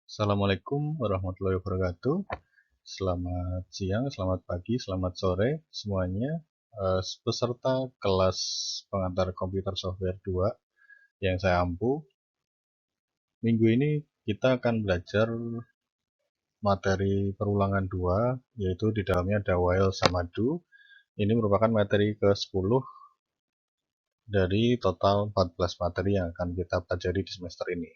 Assalamualaikum warahmatullahi wabarakatuh. Selamat siang, selamat pagi, selamat sore semuanya. Peserta kelas pengantar komputer software 2 yang saya ampu. Minggu ini kita akan belajar materi perulangan 2, yaitu di dalamnya ada while sama do. Ini merupakan materi ke-10 dari total 14 materi yang akan kita pelajari di semester ini.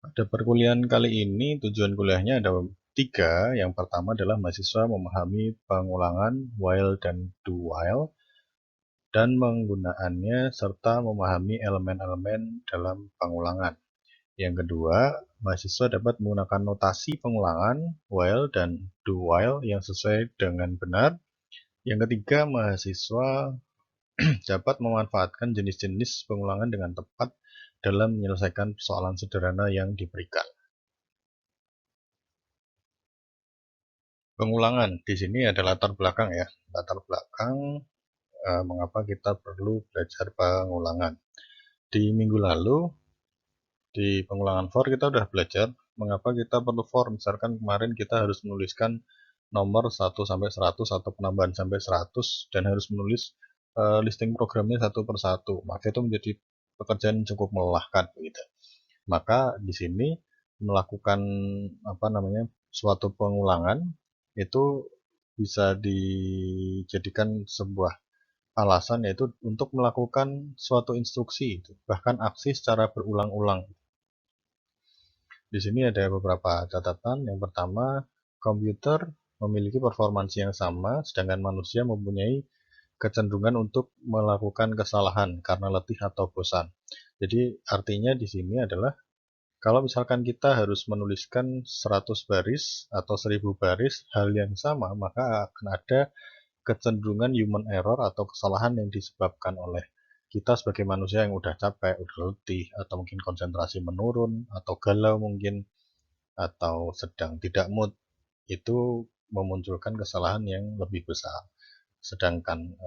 Pada perkuliahan kali ini, tujuan kuliahnya ada 3. Yang pertama adalah mahasiswa memahami pengulangan while dan do while, dan penggunaannya serta memahami elemen-elemen dalam pengulangan. Yang kedua, mahasiswa dapat menggunakan notasi pengulangan while dan do while yang sesuai dengan benar. Yang ketiga, mahasiswa dapat memanfaatkan jenis-jenis pengulangan dengan tepat dalam menyelesaikan persoalan sederhana yang diberikan. Pengulangan di sini ada latar belakang ya, latar belakang mengapa kita perlu belajar pengulangan. Di minggu lalu di pengulangan for kita udah belajar mengapa kita perlu for. Misalkan kemarin kita harus menuliskan nomor 1 sampai 100 atau penambahan sampai 100 dan harus menulis listing programnya satu persatu, maka itu menjadi pekerjaan yang cukup melelahkan begitu. Maka di sini melakukan suatu pengulangan itu bisa dijadikan sebuah alasan, yaitu untuk melakukan suatu instruksi, bahkan aksi secara berulang-ulang. Di sini ada beberapa catatan. Yang pertama, komputer memiliki performansi yang sama, sedangkan manusia mempunyai kecenderungan untuk melakukan kesalahan karena letih atau bosan. Jadi artinya di sini adalah kalau misalkan kita harus menuliskan 100 baris atau 1000 baris hal yang sama, maka akan ada kecenderungan human error atau kesalahan yang disebabkan oleh kita sebagai manusia yang udah capek, udah letih, atau mungkin konsentrasi menurun, atau galau mungkin, atau sedang tidak mood. Itu memunculkan kesalahan yang lebih besar. Sedangkan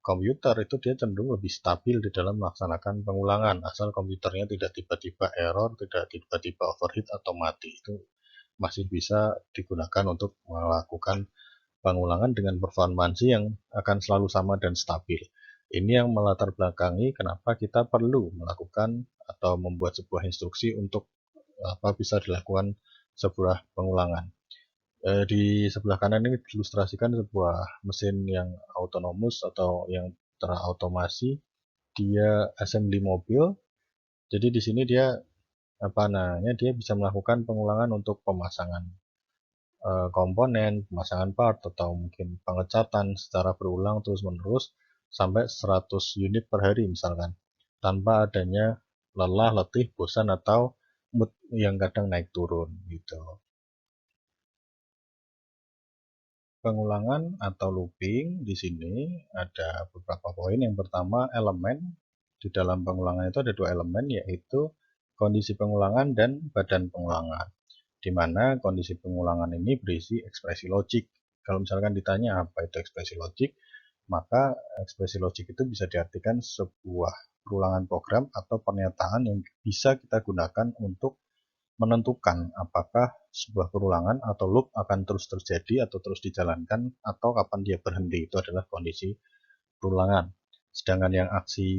komputer itu dia cenderung lebih stabil di dalam melaksanakan pengulangan, asal komputernya tidak tiba-tiba error, tidak tiba-tiba overheat atau mati. Itu masih bisa digunakan untuk melakukan pengulangan dengan performansi yang akan selalu sama dan stabil. Ini yang melatar belakangi kenapa kita perlu melakukan atau membuat sebuah instruksi untuk bisa dilakukan sebuah pengulangan. Di sebelah kanan ini diilustrasikan sebuah mesin yang autonomous atau yang terautomasi. Dia assembly mobil. Jadi di sini dia dia bisa melakukan pengulangan untuk pemasangan komponen, pemasangan part, atau mungkin pengecatan secara berulang terus-menerus sampai 100 unit per hari misalkan, tanpa adanya lelah, letih, bosan, atau mood yang kadang naik turun gitu. Pengulangan atau looping di sini ada beberapa poin. Yang pertama, elemen. Di dalam pengulangan itu ada 2 elemen, yaitu kondisi pengulangan dan badan pengulangan, di mana kondisi pengulangan ini berisi ekspresi logik. Kalau misalkan ditanya apa itu ekspresi logik, maka ekspresi logik itu bisa diartikan sebuah perulangan program atau pernyataan yang bisa kita gunakan untuk menentukan apakah sebuah perulangan atau loop akan terus terjadi atau terus dijalankan atau kapan dia berhenti. Itu adalah kondisi perulangan. Sedangkan yang aksi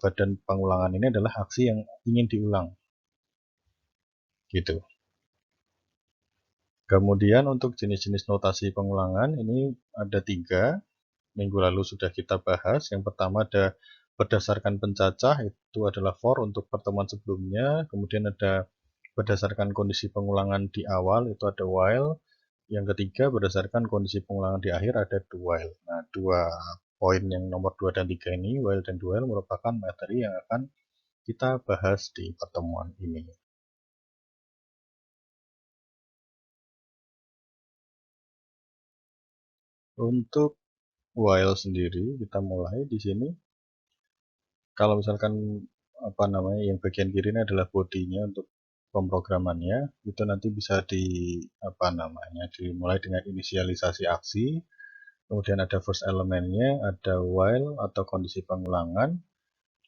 badan pengulangan ini adalah aksi yang ingin diulang. Gitu. Kemudian untuk jenis-jenis notasi pengulangan ini ada 3. Minggu lalu sudah kita bahas. Yang pertama ada berdasarkan pencacah, itu adalah for untuk pertemuan sebelumnya. Kemudian ada berdasarkan kondisi pengulangan di awal, itu ada while. Yang ketiga berdasarkan kondisi pengulangan di akhir, ada do while. Nah, 2 poin yang nomor 2 dan 3 ini, while dan do while, merupakan materi yang akan kita bahas di pertemuan ini. Untuk while sendiri kita mulai di sini. Kalau misalkan yang bagian kiri ini adalah bodinya untuk pemrogramannya, itu nanti bisa dimulai dengan inisialisasi aksi. Kemudian ada first elemennya, ada while atau kondisi pengulangan,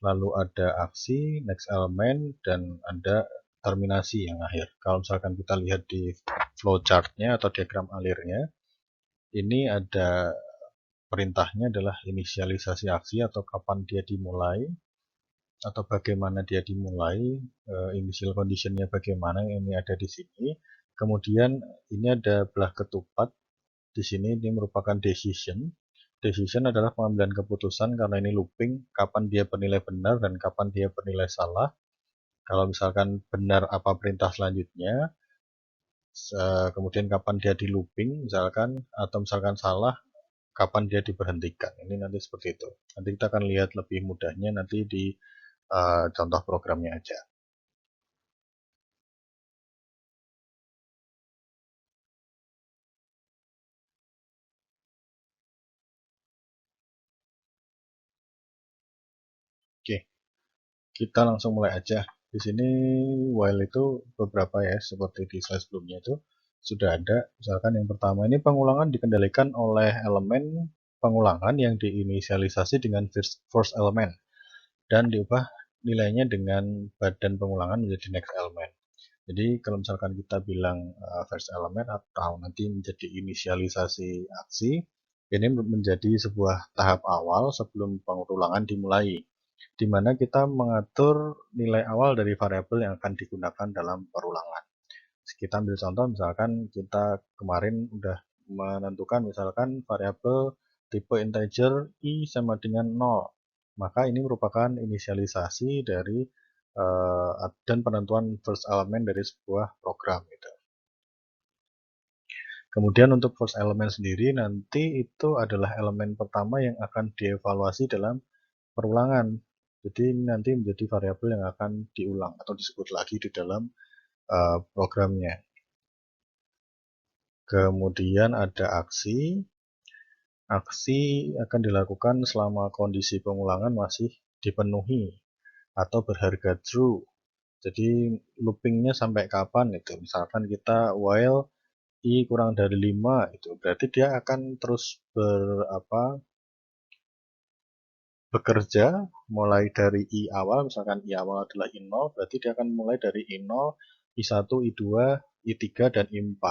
lalu ada aksi, next element, dan ada terminasi yang akhir. Kalau misalkan kita lihat di flowchartnya atau diagram alirnya, ini ada perintahnya adalah inisialisasi aksi atau kapan dia dimulai, atau bagaimana dia dimulai, initial conditionnya bagaimana, ini ada di sini. Kemudian ini ada belah ketupat di sini, ini merupakan decision. Decision adalah pengambilan keputusan karena ini looping, kapan dia bernilai benar dan kapan dia bernilai salah. Kalau misalkan benar apa perintah selanjutnya, kemudian kapan dia di looping misalkan, atau misalkan salah kapan dia diberhentikan. Ini nanti seperti itu. Nanti kita akan lihat lebih mudahnya nanti di contoh programnya aja. Oke, kita langsung mulai aja. Di sini while itu beberapa ya, seperti di slide sebelumnya itu sudah ada. Misalkan yang pertama ini pengulangan dikendalikan oleh elemen pengulangan yang diinisialisasi dengan first element dan diubah nilainya dengan badan pengulangan menjadi next element. Jadi kalau misalkan kita bilang first element atau nanti menjadi inisialisasi aksi, ini menjadi sebuah tahap awal sebelum pengulangan dimulai, di mana kita mengatur nilai awal dari variabel yang akan digunakan dalam perulangan. Kita ambil contoh, misalkan kita kemarin udah menentukan misalkan variabel tipe integer i sama dengan 0, maka ini merupakan inisialisasi dari dan penentuan first element dari sebuah program gitu. Kemudian untuk first element sendiri nanti itu adalah elemen pertama yang akan dievaluasi dalam perulangan. Jadi ini nanti menjadi variabel yang akan diulang atau disebut lagi di dalam programnya. Kemudian ada aksi. Aksi akan dilakukan selama kondisi pengulangan masih dipenuhi atau berharga true. Jadi loopingnya sampai kapan itu? Misalkan kita while i kurang dari 5 itu berarti dia akan terus bekerja mulai dari i awal, misalkan i awal adalah i0, berarti dia akan mulai dari i0, i1, i2, i3, dan i4.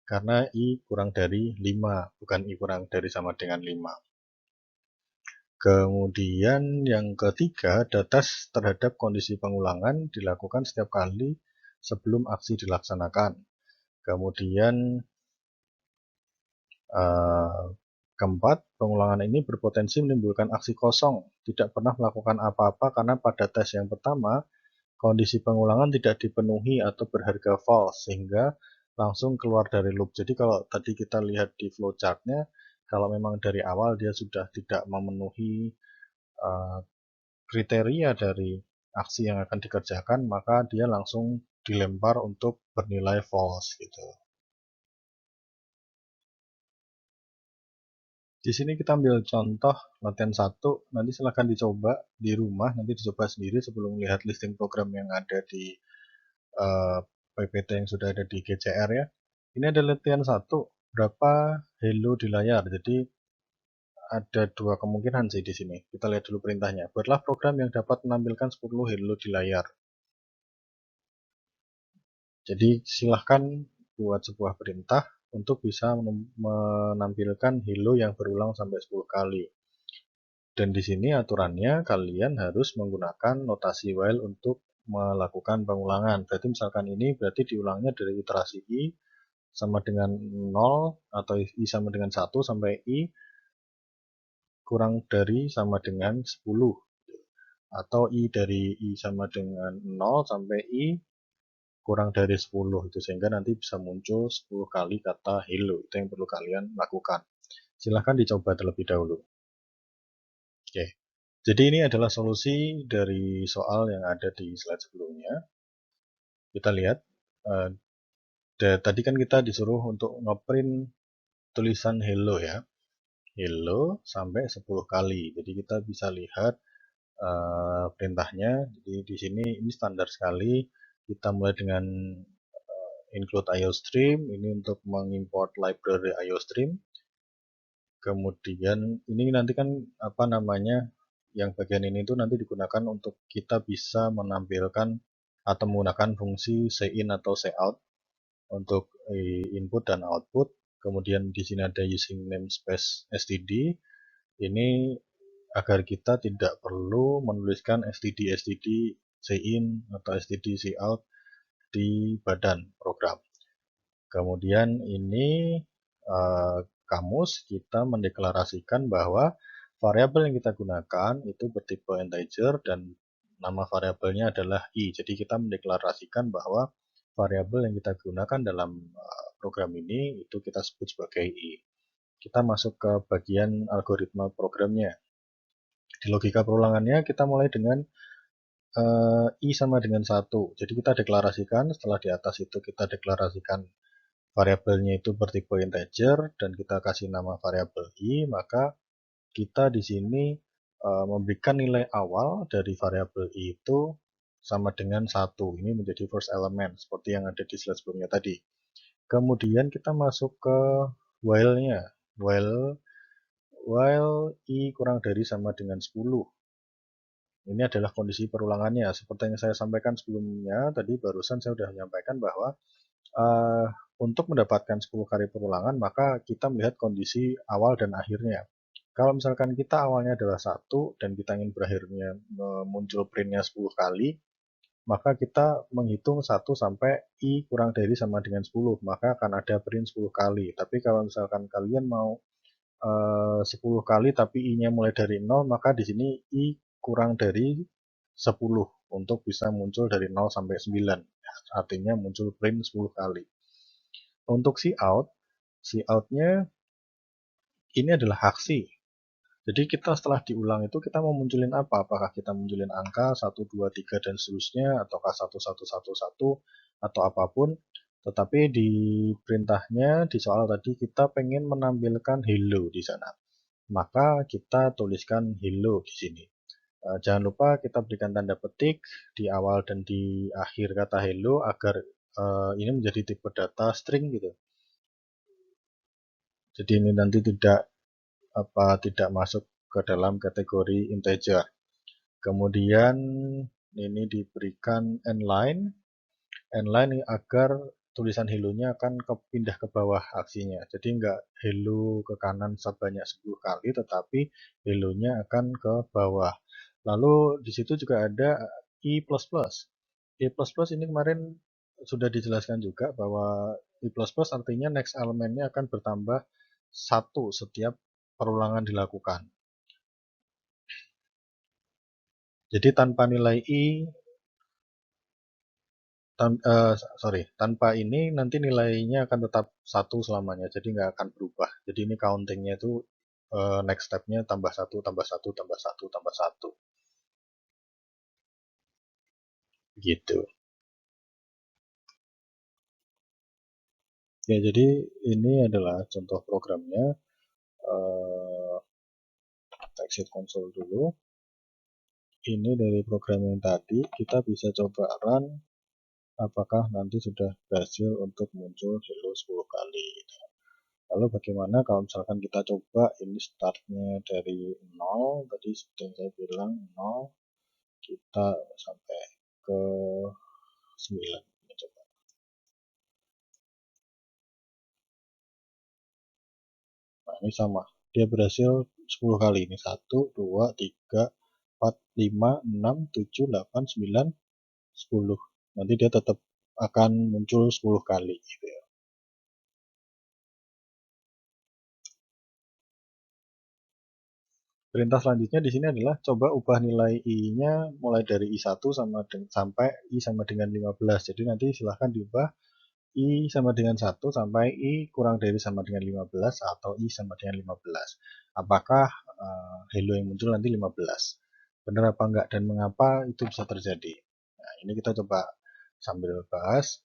Karena i kurang dari 5, bukan i kurang dari sama dengan 5. Kemudian yang ketiga, data terhadap kondisi pengulangan dilakukan setiap kali sebelum aksi dilaksanakan. Kemudian keempat, pengulangan ini berpotensi menimbulkan aksi kosong, tidak pernah melakukan apa-apa karena pada tes yang pertama, kondisi pengulangan tidak dipenuhi atau berharga false, sehingga langsung keluar dari loop. Jadi kalau tadi kita lihat di flowchartnya, kalau memang dari awal dia sudah tidak memenuhi kriteria dari aksi yang akan dikerjakan, maka dia langsung dilempar untuk bernilai false gitu. Di sini kita ambil contoh latihan 1, nanti silahkan dicoba di rumah, nanti dicoba sendiri sebelum melihat listing program yang ada di PPT yang sudah ada di GCR ya. Ini ada latihan 1, berapa hello di layar. Jadi ada dua kemungkinan sih di sini. Kita lihat dulu perintahnya. Buatlah program yang dapat menampilkan 10 hello di layar. Jadi silahkan buat sebuah perintah untuk bisa menampilkan hello yang berulang sampai 10 kali. Dan di sini aturannya kalian harus menggunakan notasi while untuk melakukan pengulangan. Berarti misalkan ini berarti diulangnya dari iterasi i sama dengan 0 atau i sama dengan 1 sampai i kurang dari sama dengan 10, atau i dari i sama dengan 0 sampai i kurang dari 10 itu, sehingga nanti bisa muncul 10 kali kata hello. Itu yang perlu kalian lakukan. Silahkan dicoba terlebih dahulu. Oke. Jadi ini adalah solusi dari soal yang ada di slide sebelumnya. Kita lihat, tadi kan kita disuruh untuk ngeprint tulisan hello ya. Hello sampai 10 kali. Jadi kita bisa lihat perintahnya. Jadi di sini ini standar sekali. Kita mulai dengan include IOStream, ini untuk mengimport library IOStream. Kemudian ini nanti kan apa namanya, yang bagian ini tuh nanti digunakan untuk kita bisa menampilkan atau menggunakan fungsi cin atau cout untuk input dan output. Kemudian di sini ada using namespace std. Ini agar kita tidak perlu menuliskan std cin atau std cout di badan program. Kemudian ini kamus kita mendeklarasikan bahwa variabel yang kita gunakan itu bertipe integer dan nama variabelnya adalah i. Jadi kita mendeklarasikan bahwa variabel yang kita gunakan dalam program ini itu kita sebut sebagai i. Kita masuk ke bagian algoritma programnya. Di logika perulangannya kita mulai dengan i sama dengan 1. Jadi kita deklarasikan, setelah di atas itu kita deklarasikan variabelnya itu bertipe integer dan kita kasih nama variabel i, maka kita di sini memberikan nilai awal dari variabel i itu sama dengan 1. Ini menjadi first element seperti yang ada di slide sebelumnya tadi. Kemudian kita masuk ke while-nya. While i kurang dari sama dengan 10. Ini adalah kondisi perulangannya. Seperti yang saya sampaikan sebelumnya, tadi barusan saya sudah menyampaikan bahwa untuk mendapatkan 10 kali perulangan, maka kita melihat kondisi awal dan akhirnya. Kalau misalkan kita awalnya adalah 1 dan kita ingin berakhirnya muncul printnya 10 kali, maka kita menghitung 1 sampai i kurang dari sama dengan 10, maka akan ada print 10 kali. Tapi kalau misalkan kalian mau 10 kali tapi i-nya mulai dari 0, maka di sini i kurang dari 10 untuk bisa muncul dari 0 sampai 9. Artinya muncul print 10 kali. Untuk cout-nya ini adalah aksi. Jadi kita setelah diulang itu kita mau munculin apa? Apakah kita munculin angka 1, 2, 3 dan seterusnya, ataukah 1, 1, 1, 1 atau apapun. Tetapi di perintahnya di soal tadi kita pengen menampilkan hello di sana. Maka kita tuliskan hello di sini. Jangan lupa kita berikan tanda petik di awal dan di akhir kata hello agar ini menjadi tipe data string gitu. Jadi ini nanti tidak masuk ke dalam kategori integer. Kemudian ini diberikan endline agar tulisan hello-nya akan pindah ke bawah aksinya. Jadi enggak hello ke kanan sebanyak 10 kali, tetapi hello-nya akan ke bawah. Lalu di situ juga ada i++. i++ ini kemarin sudah dijelaskan juga bahwa i++ artinya next elemennya akan bertambah 1 setiap perulangan dilakukan. Jadi tanpa nilai i tanpa ini nanti nilainya akan tetap 1 selamanya, jadi nggak akan berubah. Jadi ini countingnya itu next stepnya tambah 1, tambah 1, tambah 1, tambah 1. Gitu. Ya, jadi ini adalah contoh programnya. Exit console dulu. Ini dari program yang tadi, kita bisa coba run apakah nanti sudah berhasil untuk muncul hello 10 kali. Lalu bagaimana kalau misalkan kita coba ini startnya dari 0, tadi seperti yang saya bilang 0, kita sampai ke 9. Kita coba. Nah ini sama, dia berhasil 10 kali. Ini 1, 2, 3, 4, 5, 6, 7, 8, 9, 10. Nanti dia tetap akan muncul 10 kali gitu ya. Perintah selanjutnya di sini adalah coba ubah nilai i-nya mulai dari i1 sampai i sama dengan 15. Jadi nanti silahkan diubah i sama dengan 1 sampai i kurang dari sama dengan 15 atau i sama dengan 15. Apakah hello yang muncul nanti 15? Benar apa enggak dan mengapa itu bisa terjadi? Nah, ini kita coba sambil bahas.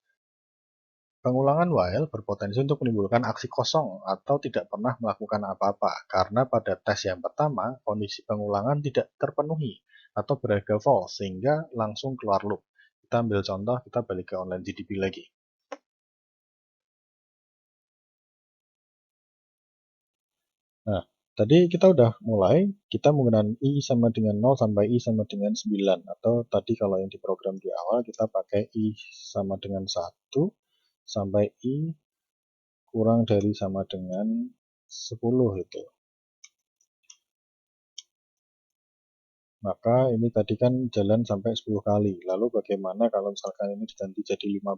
Pengulangan while berpotensi untuk menimbulkan aksi kosong atau tidak pernah melakukan apa-apa karena pada tes yang pertama kondisi pengulangan tidak terpenuhi atau berharga false sehingga langsung keluar loop. Kita ambil contoh, kita balik ke online GDB lagi. Nah, Tadi kita udah mulai, kita menggunakan I sama dengan 0 sampai I sama dengan 9. Atau tadi kalau yang di program di awal kita pakai I sama dengan 1 sampai I kurang dari sama dengan 10 itu. Maka ini tadi kan jalan sampai 10 kali. Lalu bagaimana kalau misalkan ini diganti jadi 15?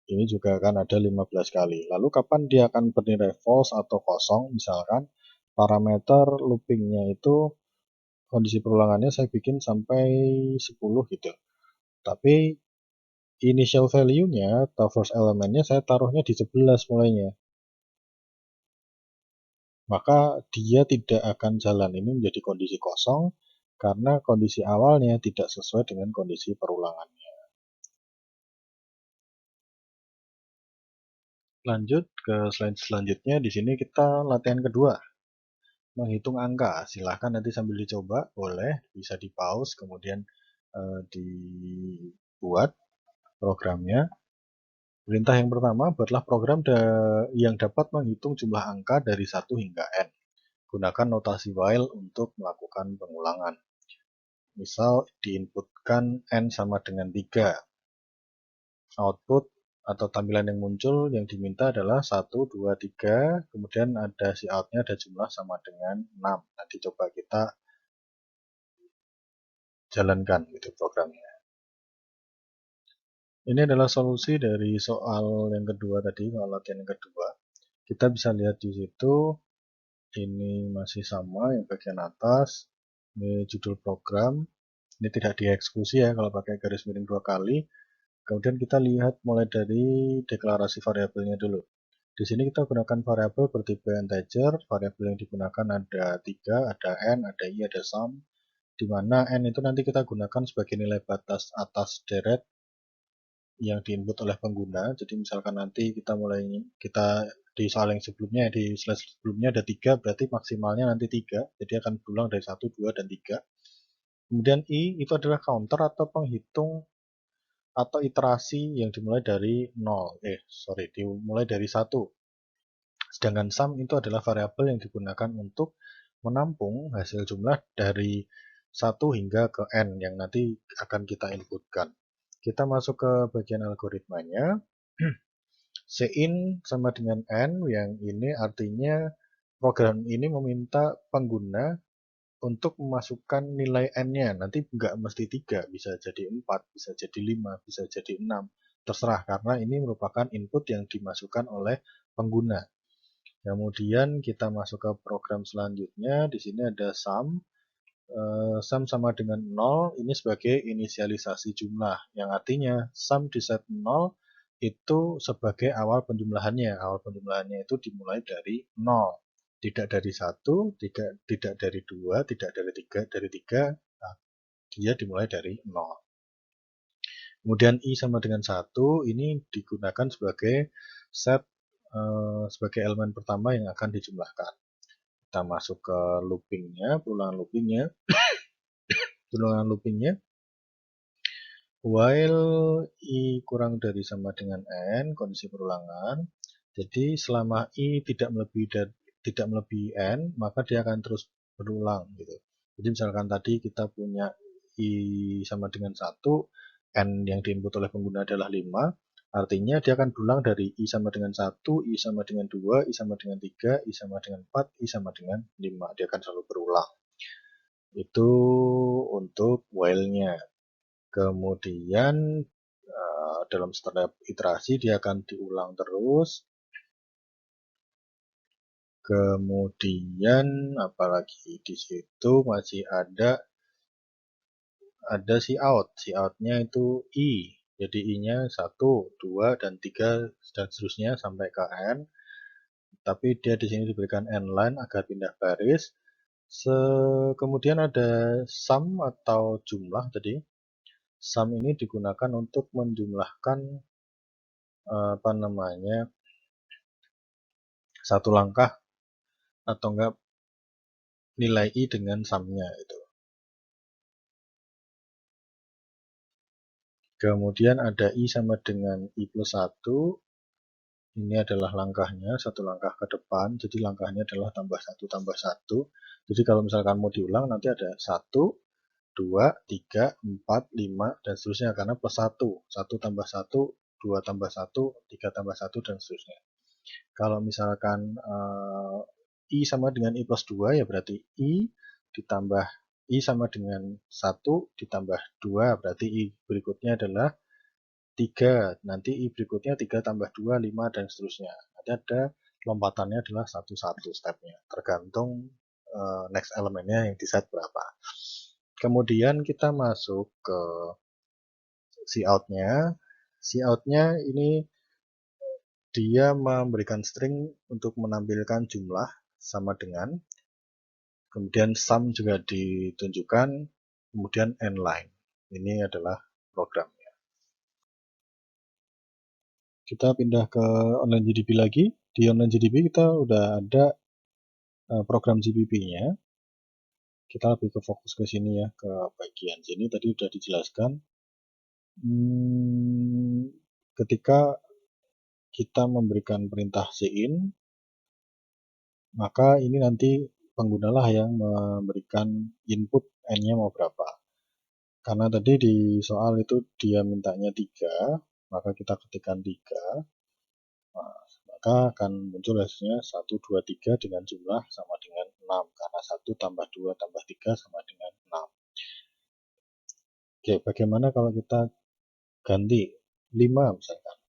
Ini juga akan ada 15 kali. Lalu kapan dia akan bernilai false atau kosong? Misalkan parameter loopingnya itu kondisi perulangannya saya bikin sampai 10 gitu. Tapi initial value-nya atau first elementnya saya taruhnya di 11 mulainya. Maka dia tidak akan jalan, ini menjadi kondisi kosong karena kondisi awalnya tidak sesuai dengan kondisi perulangannya. Lanjut ke slide selanjutnya, di sini kita latihan kedua. Menghitung angka, silahkan nanti sambil dicoba, boleh, bisa di pause, kemudian dibuat programnya. Perintah yang pertama, buatlah program yang dapat menghitung jumlah angka dari 1 hingga n. Gunakan notasi while untuk melakukan pengulangan. Misal diinputkan n sama dengan 3. Output atau tampilan yang muncul yang diminta adalah 1, 2, 3, kemudian ada si outnya ada jumlah sama dengan 6. Nanti coba kita jalankan gitu programnya. Ini adalah solusi dari soal yang kedua tadi, soal latihan yang kedua. Kita bisa lihat di situ, ini masih sama yang bagian atas, ini judul program, ini tidak dieksekusi ya kalau pakai garis miring 2 kali. Kemudian kita lihat mulai dari deklarasi variabelnya dulu. Di sini kita gunakan variabel bertipe integer, variabel yang digunakan ada 3, ada n, ada i, ada sum, di mana n itu nanti kita gunakan sebagai nilai batas atas deret yang diinput oleh pengguna. Jadi misalkan nanti kita di soal yang sebelumnya, di slide sebelumnya ada 3, berarti maksimalnya nanti 3, jadi akan berulang dari 1, 2, dan 3. Kemudian i itu adalah counter atau penghitung atau iterasi yang dimulai dari 0, dimulai dari 1. Sedangkan sum itu adalah variabel yang digunakan untuk menampung hasil jumlah dari 1 hingga ke n yang nanti akan kita inputkan. Kita masuk ke bagian algoritmanya. Cin sama dengan n, yang ini artinya program ini meminta pengguna untuk memasukkan nilai n-nya. Nanti nggak mesti 3, bisa jadi 4, bisa jadi 5, bisa jadi 6. Terserah, karena ini merupakan input yang dimasukkan oleh pengguna. Kemudian kita masuk ke program selanjutnya. Di sini ada sum. Sum sama dengan 0, ini sebagai inisialisasi jumlah, yang artinya sum di set 0 itu sebagai awal penjumlahannya. Awal penjumlahannya itu dimulai dari 0, tidak dari 1, tidak dari 2, tidak dari 3, dari 3, nah, dia dimulai dari 0. Kemudian i sama dengan 1, ini digunakan sebagai set sebagai elemen pertama yang akan dijumlahkan. Kita masuk ke loopingnya, perulangan loopingnya. While i kurang dari sama dengan n, kondisi perulangan. Jadi selama i tidak melebihi n, maka dia akan terus berulang gitu. Jadi misalkan tadi kita punya i sama dengan 1, n yang diinput oleh pengguna adalah 5, artinya dia akan berulang dari i sama dengan 1, i sama dengan 2, i sama dengan 3, i sama dengan 4, i sama dengan 5. Dia akan selalu berulang. Itu untuk while-nya. Kemudian dalam setiap iterasi dia akan diulang terus. Kemudian apalagi di situ masih ada si out. Si outnya itu i. Jadi i-nya 1, 2, dan 3 dan seterusnya sampai ke n. Tapi dia di sini diberikan n line agar pindah baris. Kemudian ada sum atau jumlah tadi. Sum ini digunakan untuk menjumlahkan satu langkah atau enggak nilai i dengan sumnya itu. Kemudian ada i sama dengan i plus 1. Ini adalah langkahnya, satu langkah ke depan, jadi langkahnya adalah tambah satu. Jadi kalau misalkan mau diulang nanti ada 1, 2, 3, 4, 5, dan seterusnya, karena plus 1. 1 tambah 1, 2 tambah 1, 3 tambah 1, dan seterusnya. Kalau misalkan I sama dengan I plus 2, ya berarti ditambah I sama dengan 1 ditambah 2, berarti I berikutnya adalah 3. Nanti I berikutnya 3 tambah 2, 5, dan seterusnya. Nanti ada lompatannya adalah satu-satu stepnya, tergantung next elemennya yang di set berapa. Kemudian kita masuk ke cout-nya. Cout-nya ini dia memberikan string untuk menampilkan jumlah sama dengan, kemudian sum juga ditunjukkan, kemudian endline. Ini adalah programnya. Kita pindah ke online GDB lagi. Di online GDB kita udah ada program GPP-nya. Kita lebih ke fokus ke sini ya, ke bagian sini tadi udah dijelaskan. Ketika kita memberikan perintah cin, maka ini nanti penggunalah yang memberikan input n-nya mau berapa. Karena tadi di soal itu dia mintanya 3, maka kita ketikkan 3, maka akan muncul hasilnya 1, 2, 3 dengan jumlah sama dengan 6, karena 1 tambah 2 tambah 3 sama dengan 6. Oke, bagaimana kalau kita ganti 5 misalkan?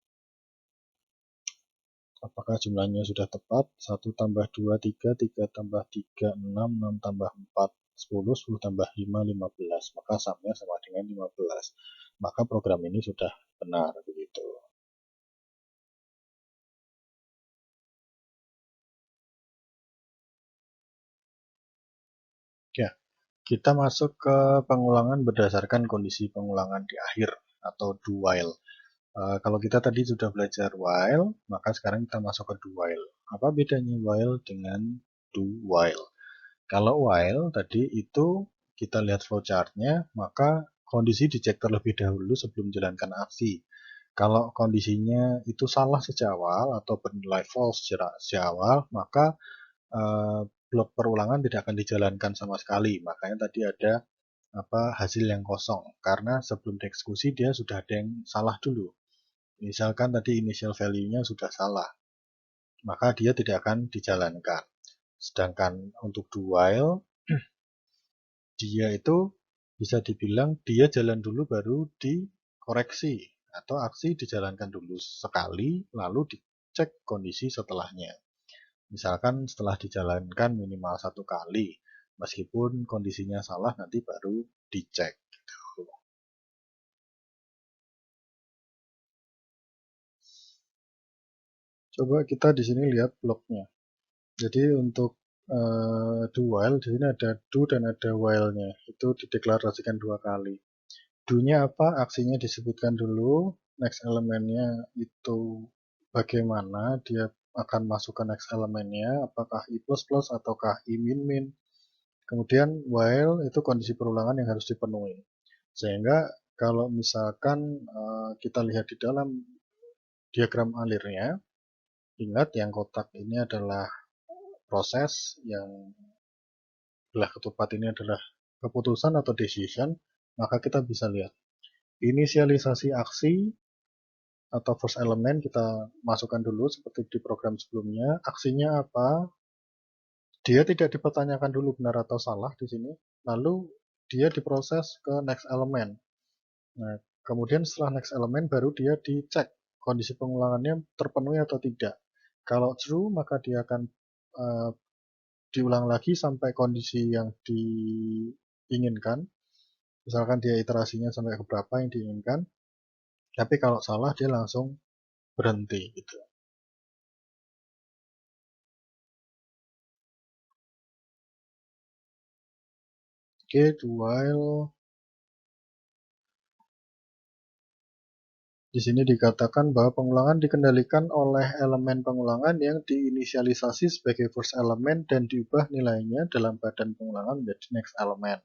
Apakah jumlahnya sudah tepat? 1 tambah 2, 3, 3 tambah 3, 6, 6 tambah 4, 10, 10 tambah 5, 15. Maka sumnya sama dengan 15. Maka program ini sudah benar begitu. Ya, kita masuk ke pengulangan berdasarkan kondisi pengulangan di akhir atau do while. Kalau kita tadi sudah belajar while, maka sekarang kita masuk ke do while. Apa bedanya while dengan do while? Kalau while tadi itu kita lihat flowchart-nya, maka kondisi dicek terlebih dahulu sebelum menjalankan aksi. Kalau kondisinya itu salah sejak awal atau bernilai false sejak awal, maka blok perulangan tidak akan dijalankan sama sekali. Makanya tadi ada hasil yang kosong, karena sebelum dieksekusi dia sudah ada yang salah dulu. Misalkan tadi initial value-nya sudah salah, maka dia tidak akan dijalankan. Sedangkan untuk do while, dia itu bisa dibilang dia jalan dulu baru dikoreksi, atau aksi dijalankan dulu sekali lalu dicek kondisi setelahnya. Misalkan setelah dijalankan minimal 1 kali, meskipun kondisinya salah nanti baru dicek. Coba kita di sini lihat bloknya. Jadi untuk do while di sini ada do dan ada while-nya. Itu dideklarasikan 2 kali. Do-nya apa? Aksinya disebutkan dulu. Next elemennya itu bagaimana dia akan masuk ke next elemennya, apakah I++ ataukah I min. Kemudian while itu kondisi perulangan yang harus dipenuhi. Sehingga kalau misalkan kita lihat di dalam diagram alirnya, ingat yang kotak ini adalah proses, yang belah ketupat ini adalah keputusan atau decision, maka kita bisa lihat inisialisasi aksi atau first element kita masukkan dulu seperti di program sebelumnya. Aksinya apa? Dia tidak dipertanyakan dulu benar atau salah di sini, lalu dia diproses ke next element. Nah, kemudian setelah next element baru dia dicek kondisi pengulangannya terpenuhi atau tidak. Kalau true maka dia akan diulang lagi sampai kondisi yang diinginkan. Misalkan dia iterasinya sampai ke berapa yang diinginkan. Tapi kalau salah dia langsung berhenti gitu. Oke, do while di sini dikatakan bahwa pengulangan dikendalikan oleh elemen pengulangan yang diinisialisasi sebagai first element dan diubah nilainya dalam badan pengulangan menjadi next element.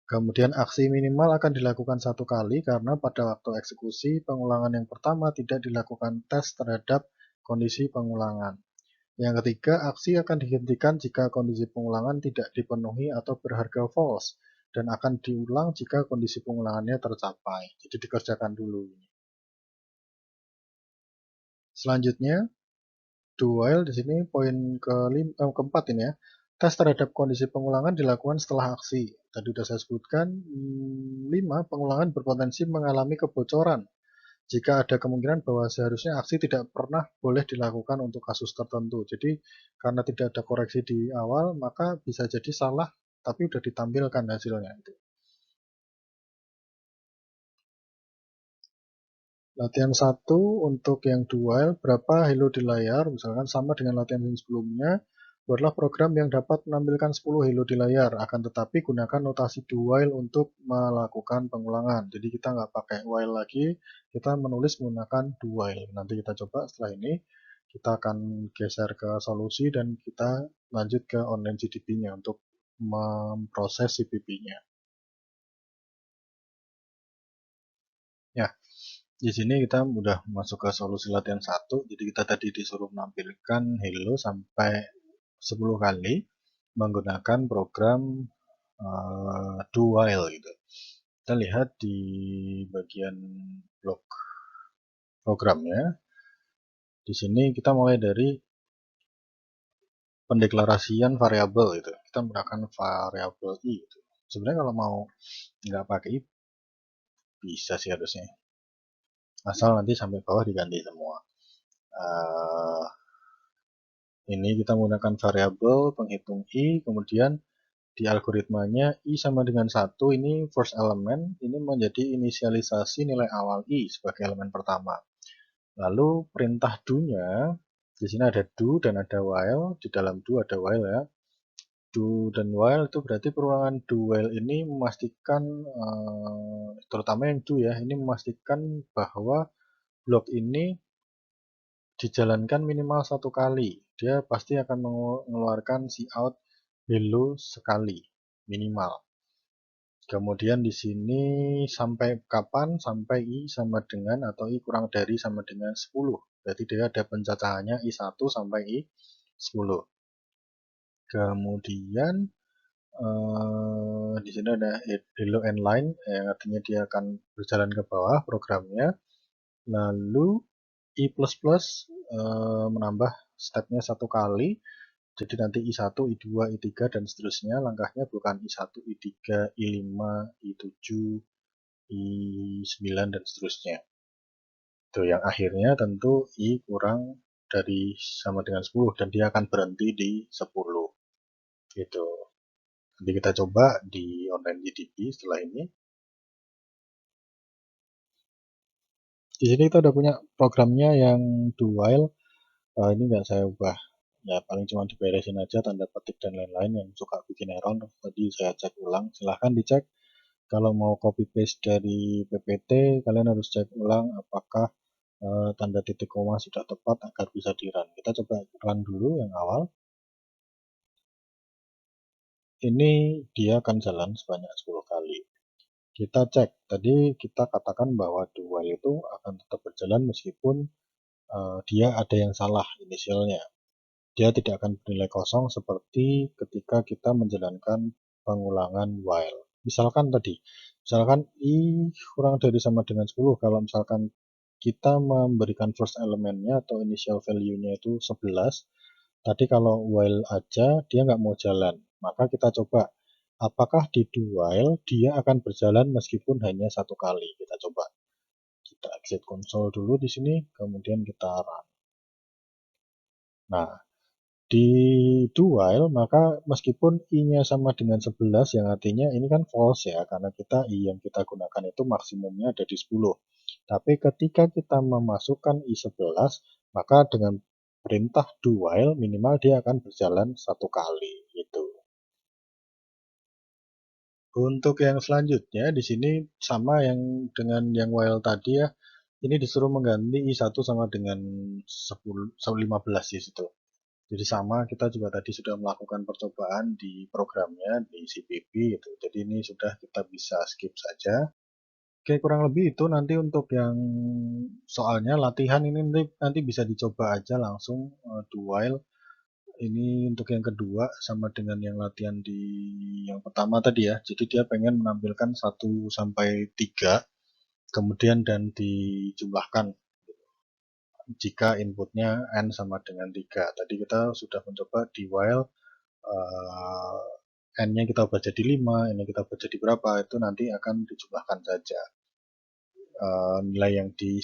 Kemudian aksi minimal akan dilakukan 1 kali karena pada waktu eksekusi pengulangan yang pertama tidak dilakukan tes terhadap kondisi pengulangan. Yang ketiga, aksi akan dihentikan jika kondisi pengulangan tidak dipenuhi atau berharga false, dan akan diulang jika kondisi pengulangannya tercapai. Jadi dikerjakan dulu. Selanjutnya, do while di sini poin keempat ini ya. Tes terhadap kondisi pengulangan dilakukan setelah aksi. Tadi sudah saya sebutkan, 5. Pengulangan berpotensi mengalami kebocoran. Jika ada kemungkinan bahwa seharusnya aksi tidak pernah boleh dilakukan untuk kasus tertentu. Jadi karena tidak ada koreksi di awal, maka bisa jadi salah, tapi sudah ditampilkan hasilnya. Latihan 1 untuk yang dual, berapa hello di layar, misalkan sama dengan latihan yang sebelumnya, buatlah program yang dapat menampilkan 10 hello di layar, akan tetapi gunakan notasi do while untuk melakukan pengulangan. Jadi kita nggak pakai while lagi, kita menulis menggunakan do while. Nanti kita coba setelah ini, kita akan geser ke solusi dan kita lanjut ke online GDP-nya untuk memproses CPP-nya. Ya, di sini kita udah masuk ke solusi latihan 1. Jadi kita tadi disuruh menampilkan hello sampai 10 kali menggunakan program do while gitu. Kita lihat di bagian blok programnya. Di sini kita mulai dari pendeklarasian variabel gitu. Kita menggunakan variabel i gitu. Sebenarnya kalau mau nggak pakai i bisa sih harusnya. Asal nanti sampai bawah diganti semua. Ini kita menggunakan variabel penghitung i, kemudian di algoritmanya i sama dengan 1, ini first element, ini menjadi inisialisasi nilai awal i sebagai elemen pertama. Lalu perintah do-nya, di sini ada do dan ada while, di dalam do ada while ya. Do dan while itu berarti perulangan do while ini memastikan, terutama yang do ya, ini memastikan bahwa blok ini dijalankan minimal 1 kali. Dia pasti akan mengeluarkan cout hello sekali minimal. Kemudian di sini sampai kapan? Sampai i sama dengan atau i kurang dari sama dengan 10. Berarti dia ada pencacahannya i1 sampai i10. Kemudian di sini ada hello end line yang artinya dia akan berjalan ke bawah programnya. Lalu i++ menambah stepnya 1 kali. Jadi nanti I1, I2, I3 dan seterusnya langkahnya bukan I1, I3, I5, I7, I9 dan seterusnya. Itu yang akhirnya tentu I kurang dari sama dengan 10 dan dia akan berhenti di 10. Gitu. Nanti kita coba di online GDP setelah ini. Di sini kita udah punya programnya yang do while. Ini nggak saya ubah. Ya paling cuma diberesin aja tanda petik dan lain-lain yang suka bikin error. Tadi saya cek ulang. Silahkan dicek. Kalau mau copy paste dari PPT, kalian harus cek ulang apakah tanda titik koma sudah tepat agar bisa di run. Kita coba run dulu yang awal. Ini dia akan jalan sebanyak 10 kali. Kita cek, tadi kita katakan bahwa do while itu akan tetap berjalan meskipun dia ada yang salah inisialnya. Dia tidak akan bernilai kosong seperti ketika kita menjalankan pengulangan while. Misalkan tadi, misalkan i kurang dari sama dengan 10, kalau misalkan kita memberikan first elementnya atau initial value-nya itu 11, tadi kalau while aja dia nggak mau jalan, maka kita coba apakah di do while dia akan berjalan meskipun hanya 1 kali. Kita coba. Kita exit console dulu di sini, kemudian kita run. Nah, di do while maka meskipun i-nya sama dengan 11 yang artinya ini kan false ya karena kita i yang kita gunakan itu maksimumnya ada di 10. Tapi ketika kita memasukkan i11 maka dengan perintah do while minimal dia akan berjalan 1 kali gitu. Untuk yang selanjutnya di sini sama yang dengan yang while tadi ya. Ini disuruh mengganti i1 sama dengan 10 15 di situ. Jadi sama, kita juga tadi sudah melakukan percobaan di programnya, di CPP gitu. Jadi ini sudah kita bisa skip saja. Oke, kurang lebih itu nanti untuk yang soalnya latihan ini nanti bisa dicoba aja langsung do while. Ini untuk yang kedua sama dengan yang latihan di yang pertama tadi ya. Jadi dia pengen menampilkan 1 sampai 3 kemudian dan dijumlahkan jika inputnya n sama dengan 3. Tadi kita sudah mencoba di while n-nya kita ubah jadi 5, n-nya kita ubah jadi berapa, itu nanti akan dijumlahkan saja. Nilai yang di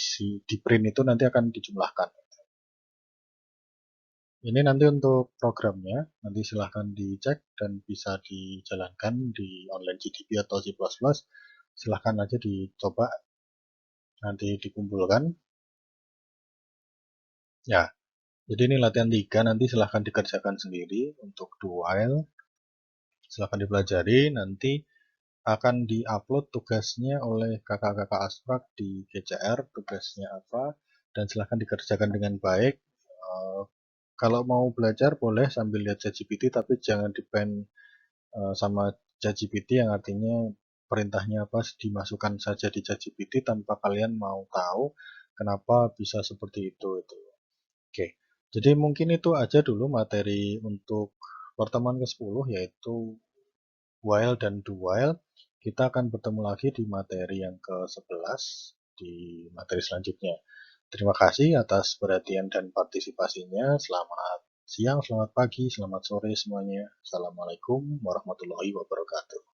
print itu nanti akan dijumlahkan. Ini nanti untuk programnya, nanti silahkan dicek dan bisa dijalankan di online GDB atau C++. Silahkan aja dicoba, nanti dikumpulkan. Ya, jadi ini latihan 3, nanti silahkan dikerjakan sendiri untuk do while. Silahkan dipelajari, nanti akan diupload tugasnya oleh kakak-kakak Asprak di GCR, tugasnya apa, dan silahkan dikerjakan dengan baik. Kalau mau belajar boleh sambil lihat ChatGPT, tapi jangan depend sama ChatGPT yang artinya perintahnya apa dimasukkan saja di ChatGPT tanpa kalian mau tahu kenapa bisa seperti itu. Oke, jadi mungkin itu aja dulu materi untuk pertemuan ke-10 yaitu while dan do while. Kita akan bertemu lagi di materi yang ke-11 di materi selanjutnya. Terima kasih atas perhatian dan partisipasinya. Selamat siang, selamat pagi, selamat sore semuanya. Assalamualaikum warahmatullahi wabarakatuh.